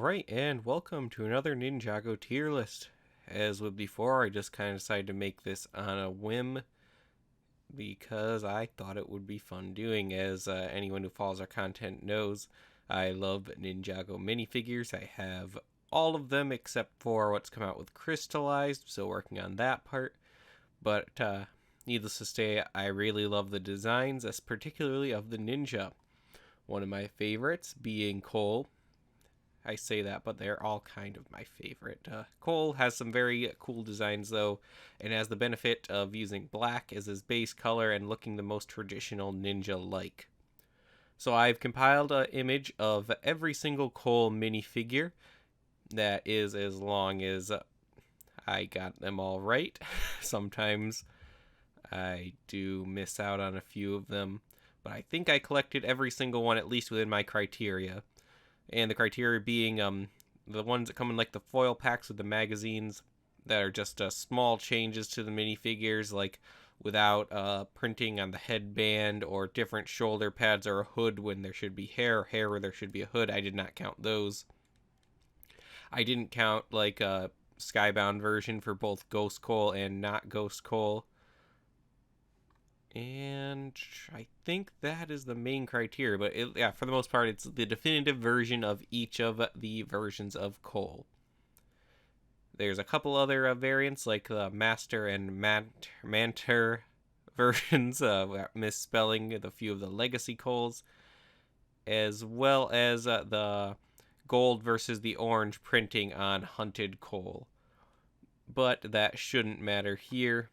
Alright, and welcome to another Ninjago tier list. As with before, I just kind of decided to make this on a whim because I thought it would be fun doing. As anyone who follows our content knows, I love Ninjago minifigures. I have all of them except for what's come out with Crystallized, so working on that part. But needless to say, I really love the designs, particularly of the ninja. One of my favorites being Cole. I say that, but they're all kind of my favorite. Cole has some very cool designs, though, and has the benefit of using black as his base color and looking the most traditional ninja-like. So I've compiled an image of every single Cole minifigure that is as long as I got them all right. Sometimes I do miss out on a few of them, but I think I collected every single one at least within my criteria. And the criteria being the ones that come in like the foil packs with the magazines that are just small changes to the minifigures, like without printing on the headband or different shoulder pads or a hood when there should be hair, or hair where there should be a hood. I did not count those. I didn't count like a Skybound version for both Ghost Cole and not Ghost Cole. And I think that is the main criteria, but for the most part, it's the definitive version of each of the versions of Cole. There's a couple other variants, like the Master and Manter versions, misspelling a few of the Legacy Coles, as well as the gold versus the orange printing on Hunted Cole. But that shouldn't matter here.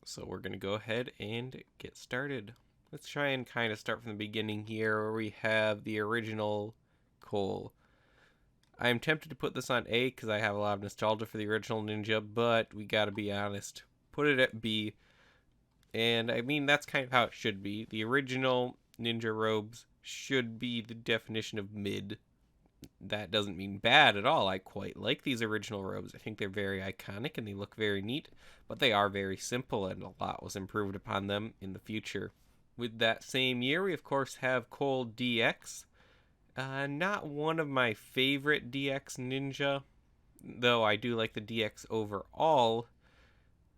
So we're going to go ahead and get started. Let's try and kind of start from the beginning here where we have the original Cole. I'm tempted to put this on A because I have a lot of nostalgia for the original Ninja, but we got to be honest. Put it at B. And I mean, that's kind of how it should be. The original Ninja robes should be the definition of mid. That doesn't mean bad at all. I quite like these original robes. I think they're very iconic and they look very neat, but they are very simple and a lot was improved upon them in the future. With that same year, we of course have Cole DX. Not one of my favorite DX Ninja, though I do like the DX overall.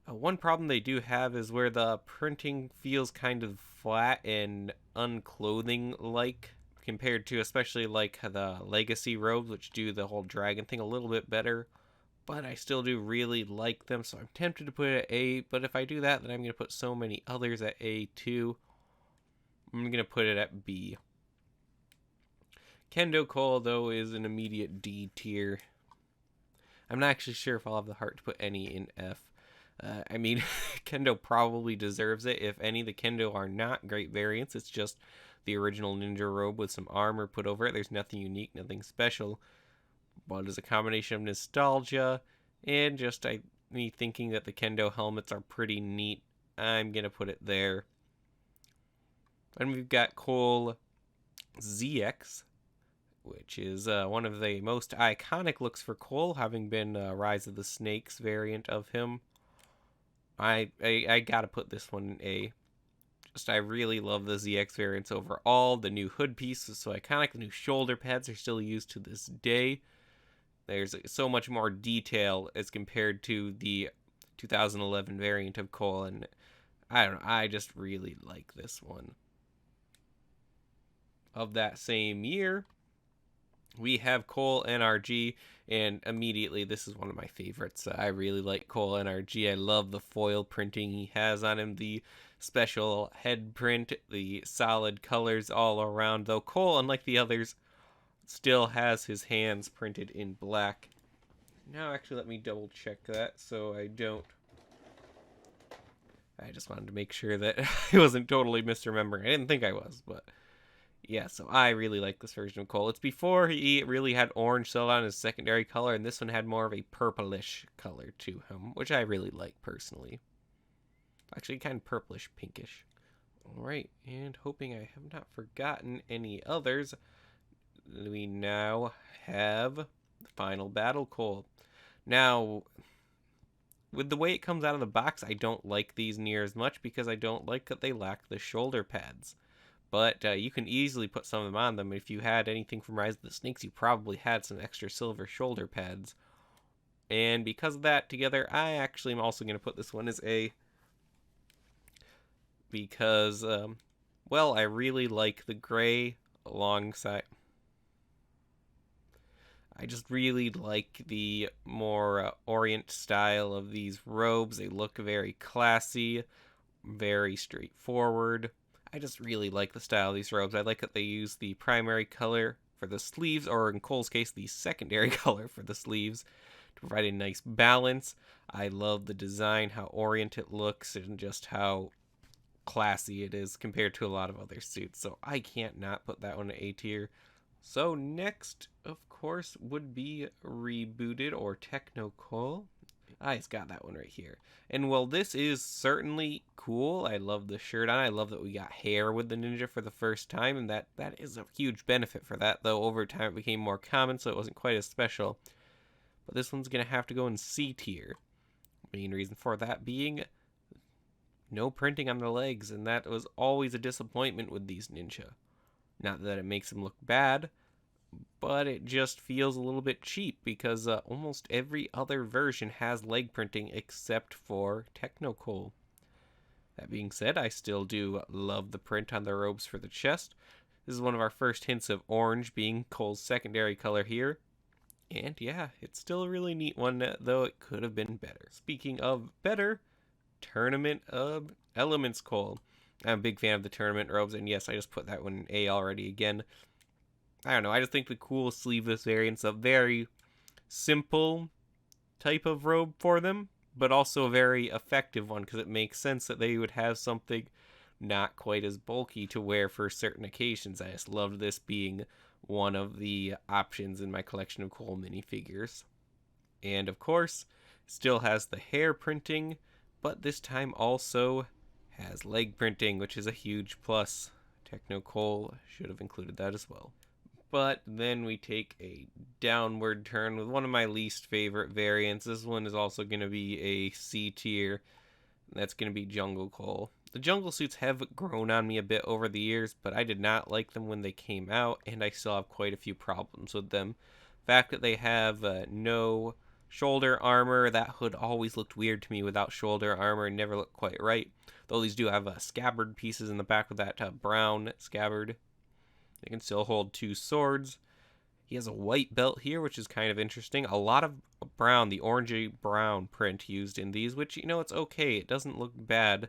One problem they do have is where the printing feels kind of flat and unclothing-like, compared to especially like the Legacy robes, which do the whole dragon thing a little bit better. But I still do really like them, so I'm tempted to put it at A. But if I do that, then I'm going to put so many others at A too. I'm going to put it at B. Kendo Cole, though, is an immediate D tier. I'm not actually sure if I'll have the heart to put any in F. I mean, Kendo probably deserves it. If any, the Kendo are not great variants. It's just the original ninja robe with some armor put over it. There's nothing unique, nothing special. But as a combination of nostalgia and just me thinking that the Kendo helmets are pretty neat, I'm going to put it there. And we've got Cole ZX, which is one of the most iconic looks for Cole, having been Rise of the Snakes variant of him. I gotta put this one in A. I really love the ZX variants overall. The new hood piece is so iconic. The new shoulder pads are still used to this day. There's so much more detail as compared to the 2011 variant of Cole, and I don't know, I just really like this one. Of that same year, we have Cole NRG, and immediately this is one of my favorites. I really like Cole NRG. I love the foil printing he has on him, the special head print, the solid colors all around, though Cole, unlike the others, still has his hands printed in black. Now actually let me double check that so I just wanted to make sure that I wasn't totally misremembering. I didn't think I was, but yeah, so I really like this version of Cole. It's before he really had orange still on his secondary color, and this one had more of a purplish color to him, which I really like personally. Actually, kind of purplish pinkish. Alright, and hoping I have not forgotten any others, we now have the Final Battle Cole. Now, with the way it comes out of the box, I don't like these near as much because I don't like that they lack the shoulder pads. but you can easily put some of them on them. If you had anything from Rise of the Snakes, you probably had some extra silver shoulder pads. And because of that together, I actually am also going to put this one as A, because, well, I really like the gray alongside. I just really like the more Orient style of these robes. They look very classy, very straightforward. I just really like the style of these robes. I like that they use the primary color for the sleeves, or in Cole's case, the secondary color for the sleeves, to provide a nice balance. I love the design, how Orient it looks, and just how classy it is compared to a lot of other suits. So I can't not put that one in A tier. So next, of course, would be Rebooted or Techno Cole. It's got that one right here. And while this is certainly cool, I love the shirt on. I love that we got hair with the ninja for the first time, and that is a huge benefit for that, though over time it became more common, so it wasn't quite as special. But this one's going to have to go in C tier. Main reason for that being no printing on the legs, and that was always a disappointment with these ninja. Not that it makes them look bad, but it just feels a little bit cheap because almost every other version has leg printing except for Technocoal. That being said, I still do love the print on the robes for the chest. This is one of our first hints of orange being Cole's secondary color here. And yeah, it's still a really neat one, though it could have been better. Speaking of better, Tournament of Elements Cole. I'm a big fan of the tournament robes, and yes, I just put that one in A already again. I don't know, I just think the cool sleeveless variant's a very simple type of robe for them, but also a very effective one, because it makes sense that they would have something not quite as bulky to wear for certain occasions. I just loved this being one of the options in my collection of Cole minifigures. And of course, still has the hair printing, but this time also has leg printing, which is a huge plus. Techno Cole should have included that as well. But then we take a downward turn with one of my least favorite variants. This one is also going to be a C tier. That's going to be Jungle Cole. The jungle suits have grown on me a bit over the years, but I did not like them when they came out, and I still have quite a few problems with them. The fact that they have no shoulder armor, that hood always looked weird to me without shoulder armor and never looked quite right. Though these do have scabbard pieces in the back with that brown scabbard. They can still hold two swords. He has a white belt here, which is kind of interesting. A lot of brown, the orangey brown print used in these, which, you know, it's okay. It doesn't look bad,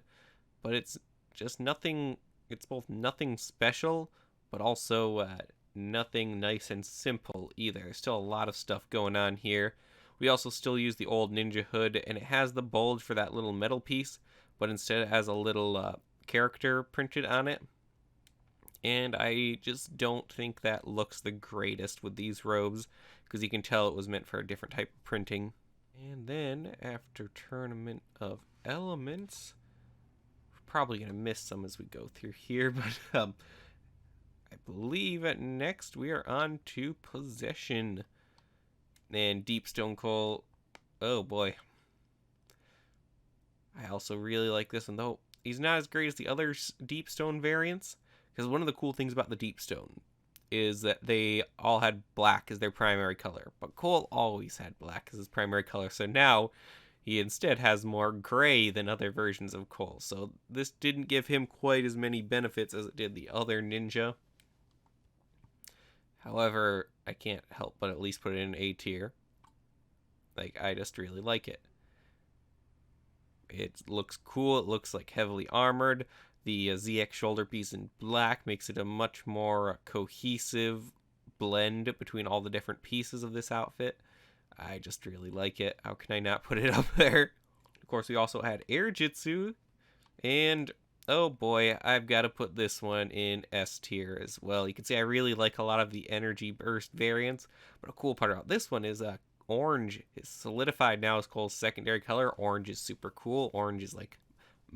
but it's just nothing. It's both nothing special, but also nothing nice and simple either. There's still a lot of stuff going on here. We also still use the old ninja hood, and it has the bulge for that little metal piece, but instead it has a little character printed on it. And I just don't think that looks the greatest with these robes, because you can tell it was meant for a different type of printing. And then, after Tournament of Elements, we're probably going to miss some as we go through here, but I believe next we are on to Possession. And Deep Stone Coal, oh boy. I also really like this one, though he's not as great as the other Deep Stone variants. Because one of the cool things about the Deep Stone is that they all had black as their primary color. But Cole always had black as his primary color. So now he instead has more gray than other versions of Cole. So this didn't give him quite as many benefits as it did the other ninja. However, I can't help but at least put it in A tier. Like, I just really like it. It looks cool. It looks like heavily armored. The ZX shoulder piece in black makes it a much more cohesive blend between all the different pieces of this outfit. I just really like it. How can I not put it up there? Of course, we also had Air Jitsu. And, oh boy, I've got to put this one in S tier as well. You can see I really like a lot of the energy burst variants. But a cool part about this one is orange is solidified now as Cole's secondary color. Orange is super cool. Orange is like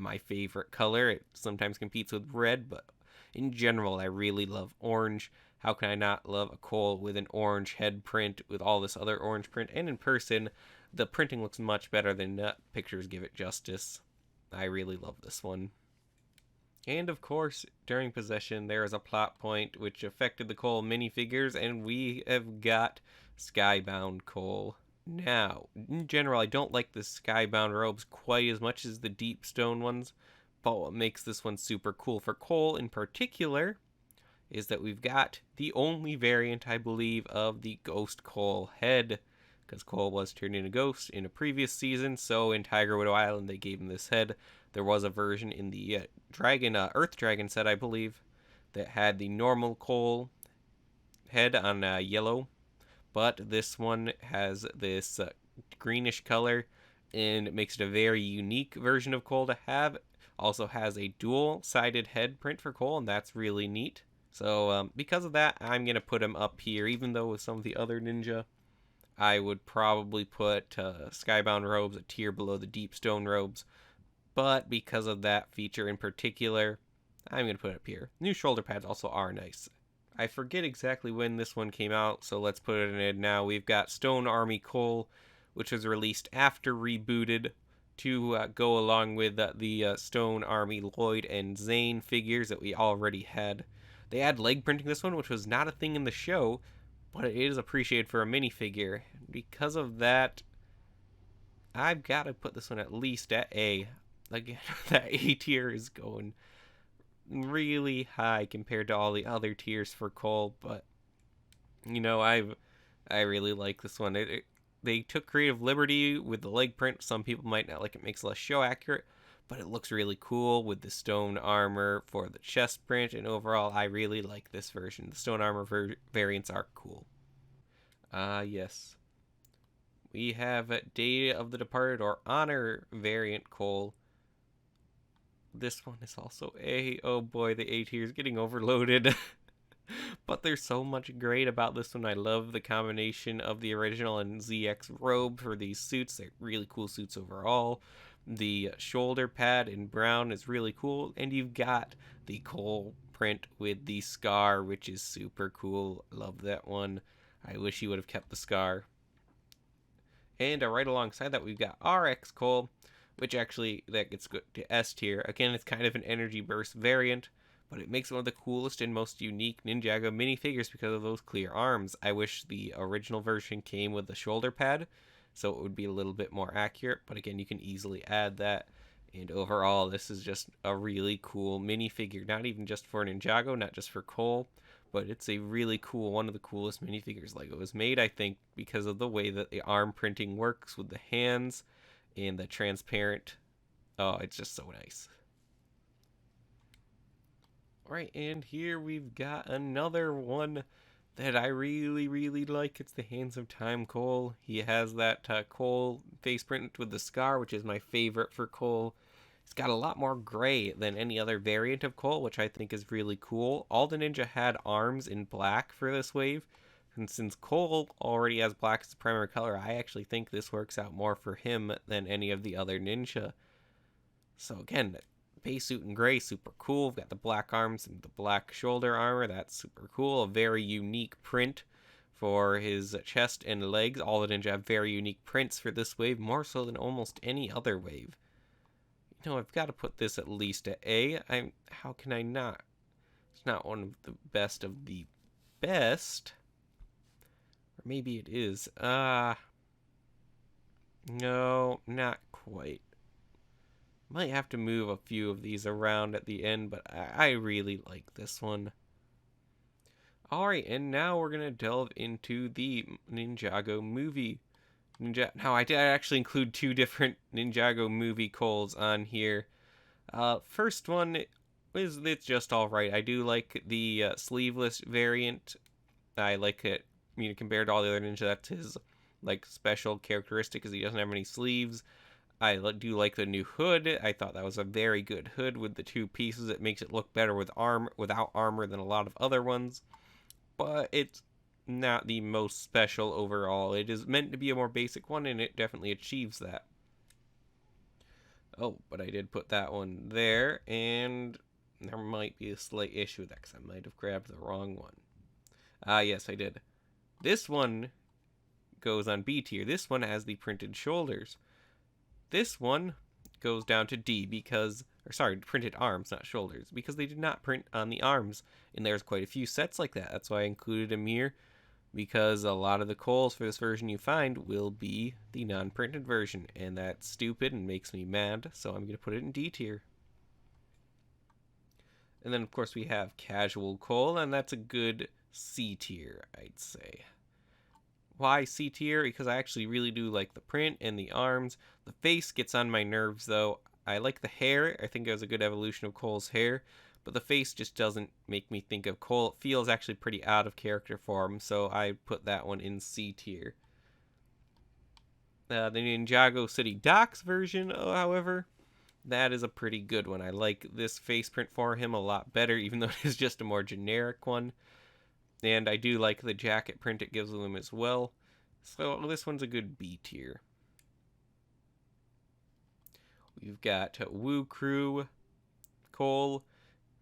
my favorite color. It sometimes competes with red, but in general I really love orange. How can I not love a Cole with an orange head print with all this other orange print? And in person, the printing looks much better than pictures give it justice. I really love this one. And of course, during possession, there is a plot point which affected the Cole minifigures, and we have got Skybound Cole. Now, in general, I don't like the Skybound robes quite as much as the Deep Stone ones, but what makes this one super cool for Cole in particular is that we've got the only variant, I believe, of the Ghost Cole head, because Cole was turned into Ghost in a previous season, so in Tiger Widow Island they gave him this head. There was a version in the Earth Dragon set, I believe, that had the normal Cole head on yellow, but this one has this greenish color, and it makes it a very unique version of Cole to have. Also has a dual-sided head print for Cole, and that's really neat. So because of that, I'm going to put him up here, even though with some of the other ninja, I would probably put Skybound robes a tier below the Deep Stone robes. But because of that feature in particular, I'm going to put it up here. New shoulder pads also are nice. I forget exactly when this one came out, so let's put it in now. We've got Stone Army Cole, which was released after Rebooted, to go along with the Stone Army Lloyd and Zane figures that we already had. They add leg printing this one, which was not a thing in the show, but it is appreciated for a minifigure. Because of that, I've got to put this one at least at A. Again, that A tier is going really high compared to all the other tiers for Cole, but you know, I really like this one. They took creative liberty with the leg print. Some people might not like it, makes it less show accurate, but it looks really cool with the stone armor for the chest print, and overall I really like this version. The stone armor variants are cool. Yes. We have Day of the Departed or Honor variant Cole. This one is also A. Oh boy, the A tier is getting overloaded. But there's so much great about this one. I love the combination of the original and ZX robe for these suits. They're really cool suits overall. The shoulder pad in brown is really cool, and you've got the Cole print with the scar, which is super cool. Love that one. I wish he would have kept the scar. And right alongside that, we've got RX Cole, which actually that gets good to S tier. Again, it's kind of an energy burst variant, but it makes one of the coolest and most unique Ninjago minifigures because of those clear arms. I wish the original version came with the shoulder pad, so it would be a little bit more accurate, but again, you can easily add that. And overall, this is just a really cool minifigure, not even just for Ninjago, not just for Cole, but it's a really cool, one of the coolest minifigures LEGO has made, I think, because of the way that the arm printing works with the hands and the transparent. Oh, it's just so nice. Alright, and here we've got another one that I really like. It's the Hands of Time Cole. He has that Cole face print with the scar, which is my favorite for Cole. It's got a lot more gray than any other variant of Cole, which I think is really cool. All the ninja had arms in black for this wave, and since Cole already has black as the primary color, I actually think this works out more for him than any of the other ninja. So again, base suit in gray, super cool. We've got the black arms and the black shoulder armor. That's super cool. A very unique print for his chest and legs. All the ninja have very unique prints for this wave, more so than almost any other wave. You know, I've got to put this at least at A. How can I not? It's not one of the best of the best. Or maybe it is. No, not quite. Might have to move a few of these around at the end, but I really like this one. Alright, and now we're going to delve into the Ninjago movie. Now, I did actually include two different Ninjago movie Coles on here. First one it's just alright. I do like the sleeveless variant. I like it, you know, compared to all the other ninja, that's his like special characteristic, because he doesn't have any sleeves. I do like the new hood. I thought that was a very good hood with the two pieces. It makes it look better with without armor than a lot of other ones. But it's not the most special overall. It is meant to be a more basic one, and it definitely achieves that. Oh, but I did put that one there, and there might be a slight issue with that, because I might have grabbed the wrong one. Yes, I did. This one goes on B tier. This one has the printed shoulders. This one goes down to D because, or sorry, printed arms, not shoulders, because they did not print on the arms. And there's quite a few sets like that. That's why I included them here, because a lot of the Coles for this version you find will be the non-printed version, and that's stupid and makes me mad, so I'm going to put it in D tier. And then, of course, we have Casual Cole, and that's a good C tier, I'd say. Why C tier? Because I actually really do like the print and the arms. The face gets on my nerves, though. I like the hair. I think it was a good evolution of Cole's hair, but the face just doesn't make me think of Cole. It feels actually pretty out of character for him, so I put that one in C tier. The Ninjago City Docks version, however, that is a pretty good one. I like this face print for him a lot better, even though it is just a more generic one. And I do like the jacket print it gives them as well. So this one's a good B tier. We've got Woo Crew Cole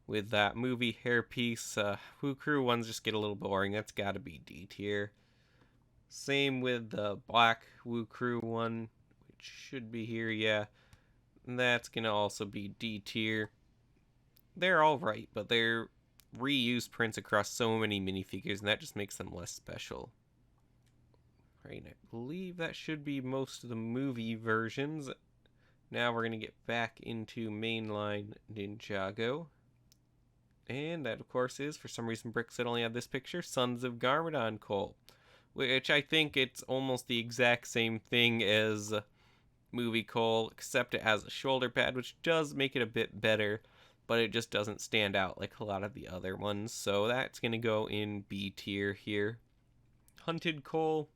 with that movie hairpiece. Woo Crew ones just get a little boring. That's got to be D tier. Same with the Black Woo Crew one, which should be here, yeah. That's going to also be D tier. They're alright, but they're reused prints across so many minifigures, and that just makes them less special. Right, I believe that should be most of the movie versions. Now we're going to get back into mainline Ninjago. And that, of course, is, for some reason, Brickset only had this picture, Sons of Garmadon Cole. Which I think it's almost the exact same thing as movie Cole, except it has a shoulder pad, which does make it a bit better, but it just doesn't stand out like a lot of the other ones. So that's going to go in B tier here. Hunted Cole,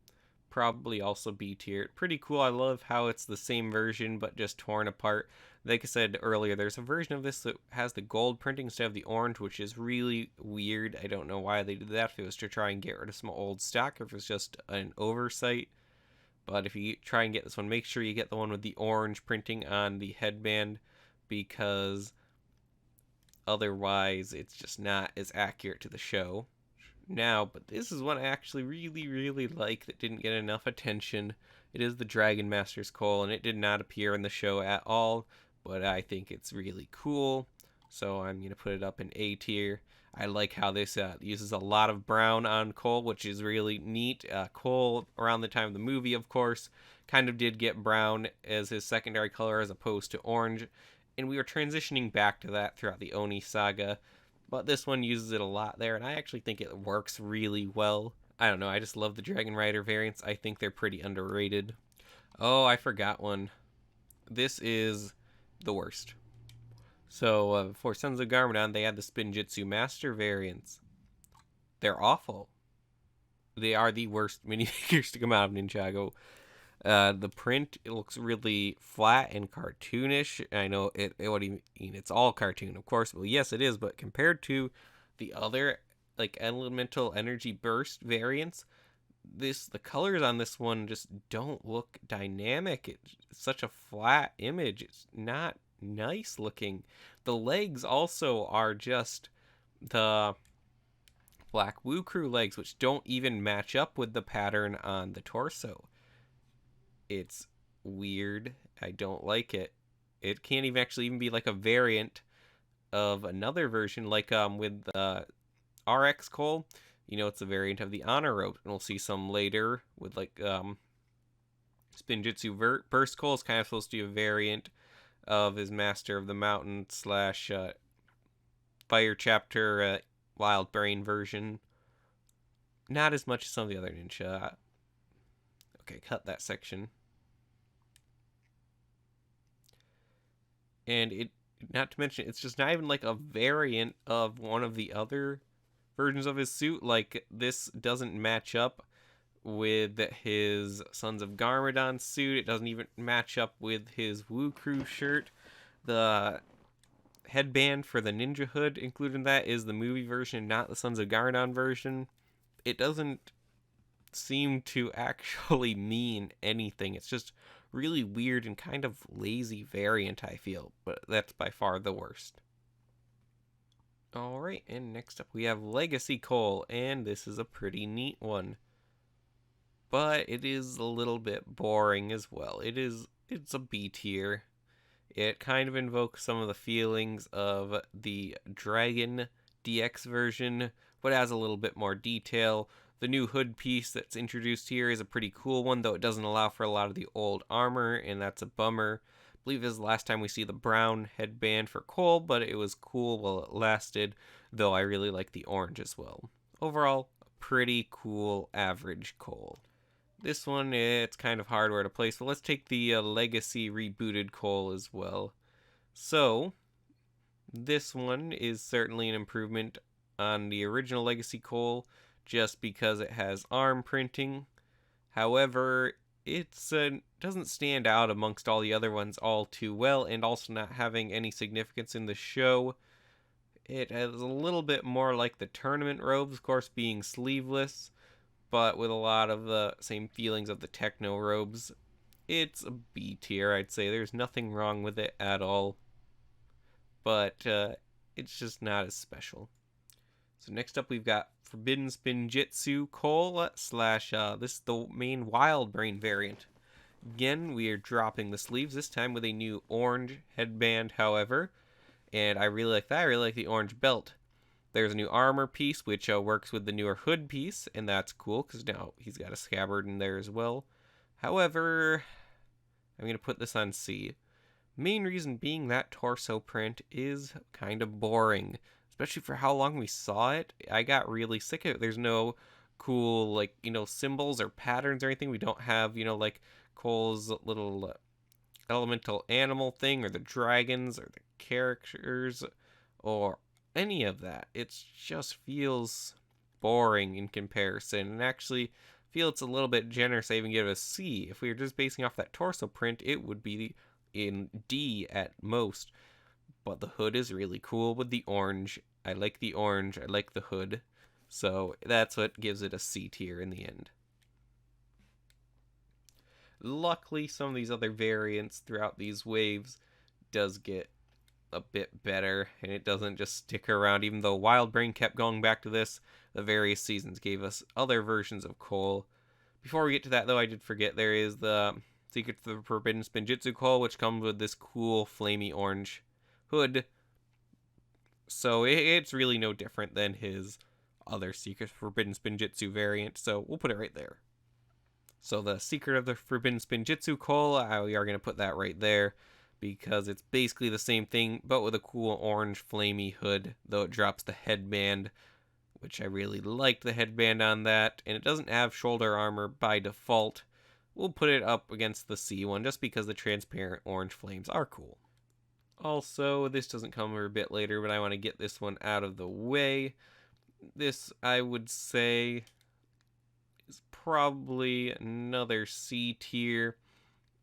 probably also B tier. Pretty cool. I love how it's the same version, but just torn apart. Like I said earlier, there's a version of this that has the gold printing instead of the orange, which is really weird. I don't know why they did that, if it was to try and get rid of some old stock, or if it's just an oversight. But if you try and get this one, make sure you get the one with the orange printing on the headband, because otherwise it's just not as accurate to the show. Now, but this is one I actually really like that didn't get enough attention. It is the Dragon Master's Cole, and it did not appear in the show at all, but I think it's really cool, so I'm going to put it up in A tier. I like how this uses a lot of brown on Cole, which is really neat. Cole, around the time of the movie, of course, kind of did get brown as his secondary color as opposed to orange, and we were transitioning back to that throughout the Oni saga, but this one uses it a lot there, and I actually think it works really well. I don't know, I just love the Dragon Rider variants. I think they're pretty underrated. Oh, I forgot one. This is the worst. So, for Sons of Garmadon, they had the Spinjitzu Master variants. They're awful. They are the worst minifigures to come out of Ninjago. The print, it looks really flat and cartoonish. I know what do you mean? It's all cartoon, of course. Well, yes, it is, but compared to the other, like, elemental energy burst variants, the colors on this one just don't look dynamic. It's such a flat image. It's not nice looking. The legs also are just the Black Woo Crew legs, which don't even match up with the pattern on the torso. It's weird. I don't like it. It can't even actually even be like a variant of another version, like with RX Cole. You know, it's a variant of the Honor Rope, and we'll see some later with like Spinjitzu Burst Cole is kind of supposed to be a variant of his Master of the Mountain slash Fire Chapter Wild Brain version. Not as much as some of the other ninja. Okay, cut that section. And it, not to mention, it's just not even like a variant of one of the other versions of his suit. Like, this doesn't match up with his Sons of Garmadon suit. It doesn't even match up with his Woo Crew shirt. The headband for the ninja hood included in that is the movie version, not the Sons of Garmadon version. It doesn't seem to actually mean anything. It's just really weird and kind of lazy variant, I feel, but that's by far the worst. Alright, and next up we have Legacy Cole, and this is a pretty neat one. But it is a little bit boring as well. It's a B tier. It kind of invokes some of the feelings of the Dragon DX version, but has a little bit more detail. The new hood piece that's introduced here is a pretty cool one, though it doesn't allow for a lot of the old armor, and that's a bummer. I believe this is the last time we see the brown headband for Cole, but it was cool while it lasted, though I really like the orange as well. Overall, pretty cool average Cole. This one, it's kind of hardware to place, but let's take the Legacy rebooted Cole as well. So, this one is certainly an improvement on the original Legacy Cole, just because it has arm printing. However, it doesn't stand out amongst all the other ones all too well, and also not having any significance in the show. It is a little bit more like the tournament robes, of course, being sleeveless, but with a lot of the same feelings of the techno robes. It's a B tier, I'd say. There's nothing wrong with it at all, but it's just not as special. So next up we've got Forbidden Spinjitzu Cole slash this is the main Wild Brain variant. Again, we are dropping the sleeves, this time with a new orange headband, however, and I really like that. I really like the orange belt. There's a new armor piece, which works with the newer hood piece, and that's cool, because now he's got a scabbard in there as well. However, I'm going to put this on C. Main reason being that torso print is kind of boring, especially for how long we saw it. I got really sick of it. There's no cool, like, symbols or patterns or anything. We don't have, like, Cole's little elemental animal thing, or the dragons, or the characters, or any of that. It just feels boring in comparison, and actually feel it's a little bit generous. I even give it a C. If we were just basing off that torso print, it would be in D at most. But the hood is really cool with the orange. I like the orange. I like the hood. So that's what gives it a C tier in the end. Luckily, some of these other variants throughout these waves does get a bit better, and it doesn't just stick around. Even though Wild Brain kept going back to this, the various seasons gave us other versions of Cole. Before we get to that, though, I did forget there is the Secret of the Forbidden Spinjitzu Cole, which comes with this cool flamey orange hood. So it's really no different than his other Secret Forbidden Spinjitzu variant, so we'll put it right there. So the Secret of the Forbidden Spinjitzu Cole, we are going to put that right there, because it's basically the same thing, but with a cool orange flamey hood, though it drops the headband, which I really liked the headband on that, and it doesn't have shoulder armor by default. We'll put it up against the C one, just because the transparent orange flames are cool. Also, this doesn't come a bit later, but I want to get this one out of the way. This, I would say, is probably another C tier.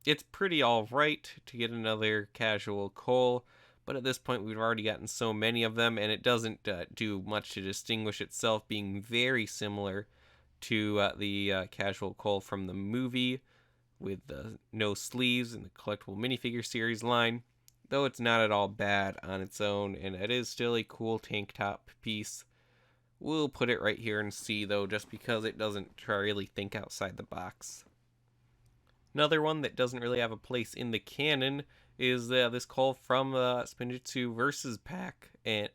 It's pretty alright to get another casual Cole, but at this point we've already gotten so many of them, and it doesn't do much to distinguish itself, being very similar to the casual Cole from the movie, with the no sleeves and the collectible minifigure series line, though it's not at all bad on its own, and it is still a cool tank top piece. We'll put it right here in C, though, just because it doesn't really think outside the box. Another one that doesn't really have a place in the canon is this Cole from Spinjitzu Versus pack, and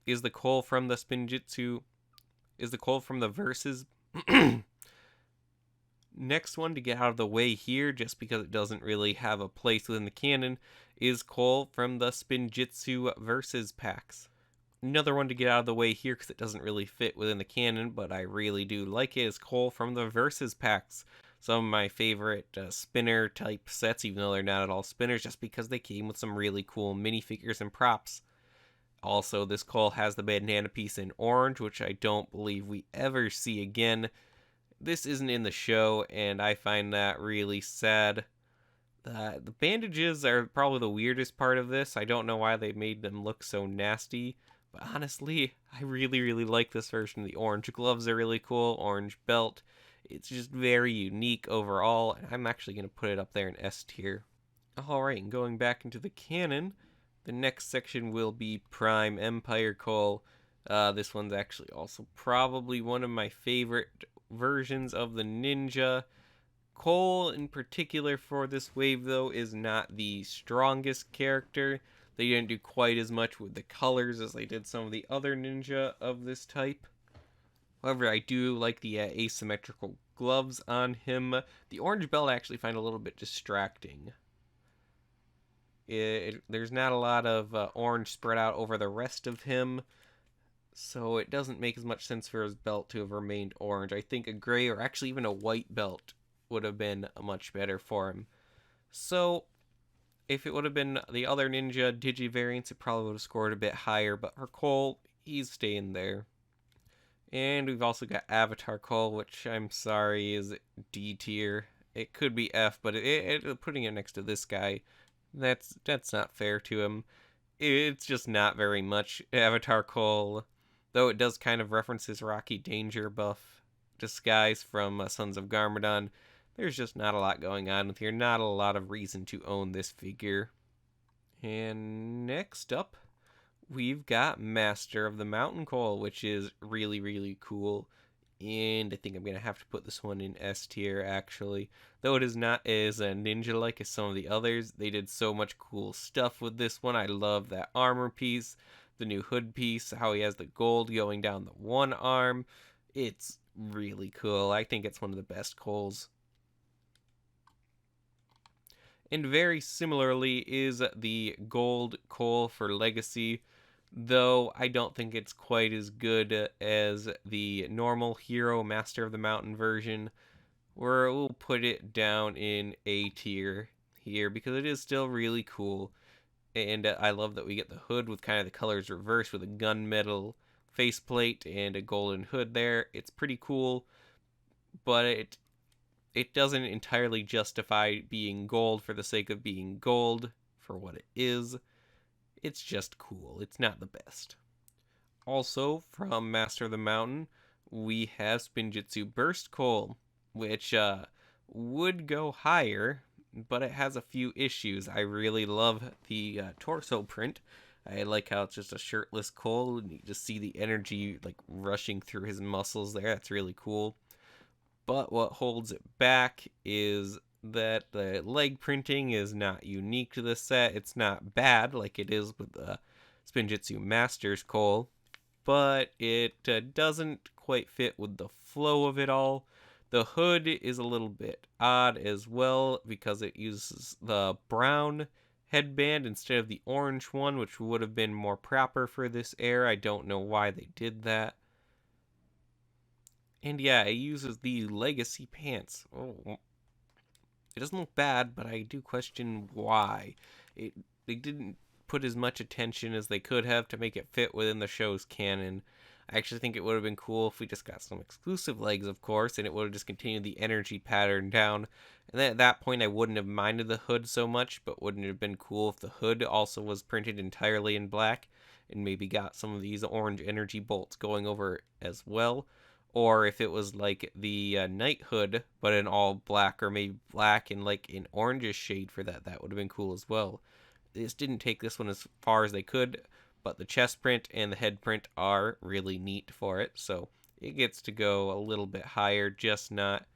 is the Cole from the Versus. Next one to get out of the way here, just because it doesn't really have a place within the canon, is Cole from the Spinjitzu Versus packs. Another one to get out of the way here, because it doesn't really fit within the canon, but I really do like it, is Cole from the Versus packs. Some of my favorite spinner type sets, even though they're not at all spinners, just because they came with some really cool minifigures and props. Also, this Cole has the bandana piece in orange, which I don't believe we ever see again. This isn't in the show, and I find that really sad. The bandages are probably the weirdest part of this. I don't know why they made them look so nasty, but honestly, I really, really like this version. The orange gloves are really cool, orange belt. It's just very unique overall, and I'm actually going to put it up there in S tier. Alright, and going back into the canon, the next section will be Prime Empire Cole. This one's actually also probably one of my favorite versions of the ninja. Cole, in particular, for this wave, though, is not the strongest character. They didn't do quite as much with the colors as they did some of the other ninja of this type. However, I do like the asymmetrical gloves on him. The orange belt I actually find a little bit distracting. There's not a lot of orange spread out over the rest of him, so it doesn't make as much sense for his belt to have remained orange. I think a gray or actually even a white belt would have been much better for him. So if it would have been the other ninja digi variants, it probably would have scored a bit higher, but for Cole, he's staying there. And we've also got Avatar Cole, which I'm sorry is D tier. It could be F, but putting it next to this guy, that's not fair to him. It's just not very much. Avatar Cole, though it does kind of reference his Rocky Danger buff disguise from Sons of Garmadon, there's just not a lot going on with here. Not a lot of reason to own this figure. And next up, we've got Master of the Mountain Cole, which is really, really cool. And I think I'm going to have to put this one in S tier, actually. Though it is not as ninja-like as some of the others, they did so much cool stuff with this one. I love that armor piece, the new hood piece, how he has the gold going down the one arm. It's really cool. I think it's one of the best Coles. And very similarly is the gold Cole for Legacy, though I don't think it's quite as good as the normal Hero Master of the Mountain version, where we'll put it down in A tier here because it is still really cool. And I love that we get the hood with kind of the colors reversed with a gunmetal faceplate and a golden hood there. It's pretty cool, but it doesn't entirely justify being gold for the sake of being gold for what it is. It's just cool. It's not the best. Also, from Master of the Mountain, we have Spinjitzu Burst Cole, which would go higher, but it has a few issues. I really love the torso print. I like how it's just a shirtless Cole, and you just see the energy like rushing through his muscles there. That's really cool. But what holds it back is that the leg printing is not unique to the set. It's not bad like it is with the Spinjitzu Masters Cole, but it doesn't quite fit with the flow of it all. The hood is a little bit odd as well because it uses the brown headband instead of the orange one, which would have been more proper for this era. I don't know why they did that. And yeah, it uses the legacy pants. Oh, it doesn't look bad, but I do question why. They didn't put as much attention as they could have to make it fit within the show's canon. I actually think it would have been cool if we just got some exclusive legs, of course, and it would have just continued the energy pattern down. And then at that point, I wouldn't have minded the hood so much, but wouldn't it have been cool if the hood also was printed entirely in black and maybe got some of these orange energy bolts going over as well? Or if it was like the Knight Hood, but in all black, or maybe black and like an orangish shade for that, that would have been cool as well. They just didn't take this one as far as they could, but the chest print and the head print are really neat for it, so it gets to go a little bit higher, just not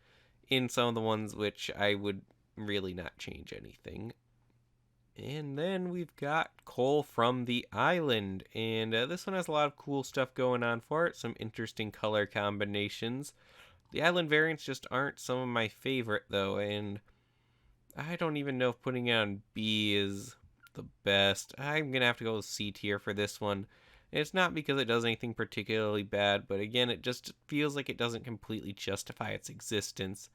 in some of the ones which I would really not change anything. And then we've got Cole from the Island, and this one has a lot of cool stuff going on for it, some interesting color combinations. The Island variants just aren't some of my favorite, though, and I don't even know if putting it on B is the best. I'm going to have to go with C tier for this one. And it's not because it does anything particularly bad, but again, it just feels like it doesn't completely justify its existence.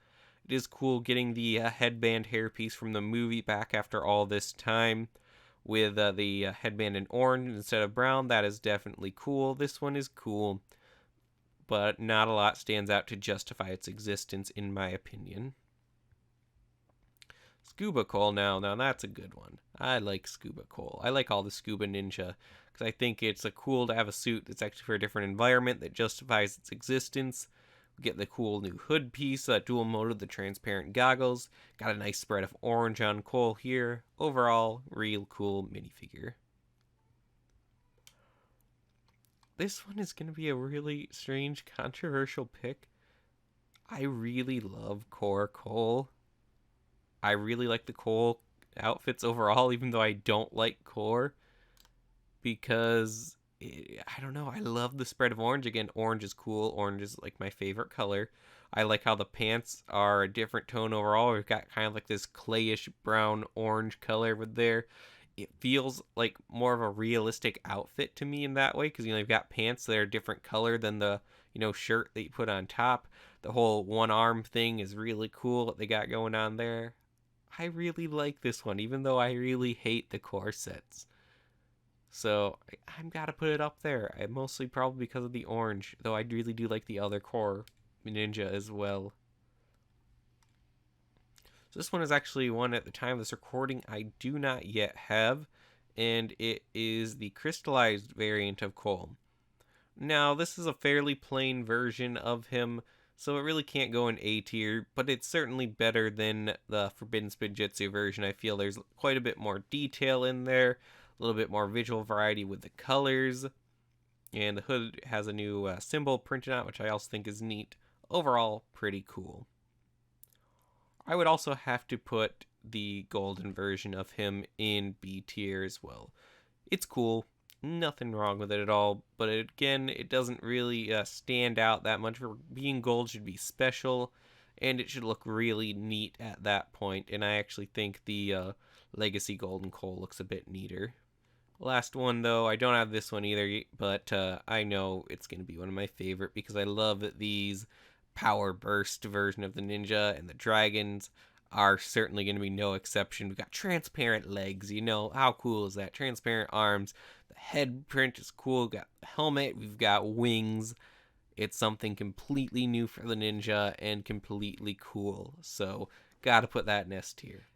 It is cool getting the headband hairpiece from the movie back after all this time with the headband in orange instead of brown. That is definitely cool. This one is cool, but not a lot stands out to justify its existence in my opinion. Scuba Cole now that's a good one. I like Scuba Cole. I like all the Scuba Ninja because I think it's cool to have a suit that's actually for a different environment that justifies its existence. We get the cool new hood piece, dual mode of the transparent goggles. Got a nice spread of orange on Cole here. Overall, real cool minifigure. This one is going to be a really strange, controversial pick. I really love Core Cole. I really like the Cole outfits overall, even though I don't like core, because I don't know. I love the spread of orange. Again, orange is cool. Orange is like my favorite color. I like how the pants are a different tone overall. We've got kind of like this clayish brown orange color with there. It feels like more of a realistic outfit to me in that way, because you've got pants that are a different color than the shirt that you put on top. The whole one arm thing is really cool what they got going on there. I really like this one, even though I really hate the corsets. So I'm gotta put it up there. Mostly probably because of the orange, though I really do like the other core ninja as well. So this one is actually one at the time of this recording I do not yet have, and it is the crystallized variant of Cole. Now, this is a fairly plain version of him, so it really can't go in A tier, but it's certainly better than the Forbidden Spinjitzu version. I feel there's quite a bit more detail in there, a little bit more visual variety with the colors, and the hood has a new symbol printed out, which I also think is neat. Overall, pretty cool. I would also have to put the golden version of him in B tier as well. It's cool. Nothing wrong with it at all, but again, it doesn't really stand out that much. For being gold should be special, and it should look really neat at that point, and I actually think the Legacy Golden Cole looks a bit neater. Last one, though, I don't have this one either, but I know it's going to be one of my favorite because I love these power burst version of the ninja, and the dragons are certainly going to be no exception. We've got transparent legs, how cool is that? Transparent arms, the head print is cool, we've got the helmet, we've got wings. It's something completely new for the ninja and completely cool, so gotta put that in S tier.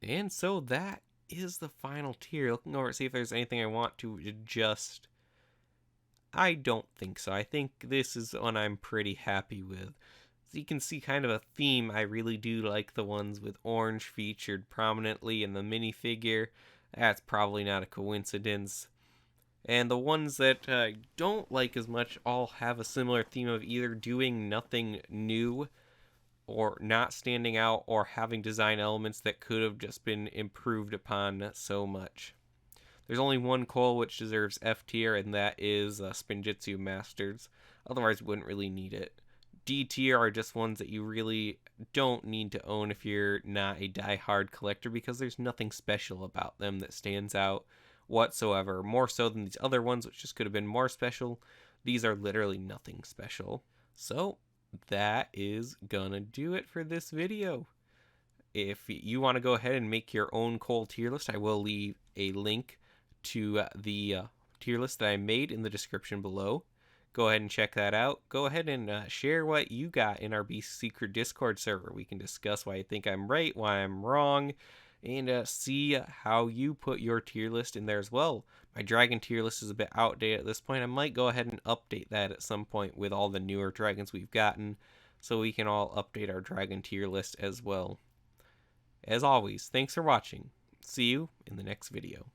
And so that is the final tier. Looking over to see if there's anything I want to adjust. I don't think so. I think this is one I'm pretty happy with. So you can see kind of a theme. I really do like the ones with orange featured prominently in the minifigure. That's probably not a coincidence. And the ones that I don't like as much all have a similar theme of either doing nothing new, or not standing out, or having design elements that could have just been improved upon so much. There's only one Cole which deserves F tier, and that is Spinjitzu Masters. Otherwise, we wouldn't really need it. D tier are just ones that you really don't need to own if you're not a die-hard collector, because there's nothing special about them that stands out whatsoever. More so than these other ones, which just could have been more special. These are literally nothing special. So that is gonna do it for this video. If you want to go ahead and make your own Cole tier list, I will leave a link to the tier list that I made in the description below. Go ahead and check that out. Go ahead and share what you got in our Beast Secret Discord server. We can discuss why you think I'm right, why I'm wrong, and see how you put your tier list in there as well. My dragon tier list is a bit outdated at this point. I might go ahead and update that at some point with all the newer dragons we've gotten, so we can all update our dragon tier list as well. As always, thanks for watching. See you in the next video.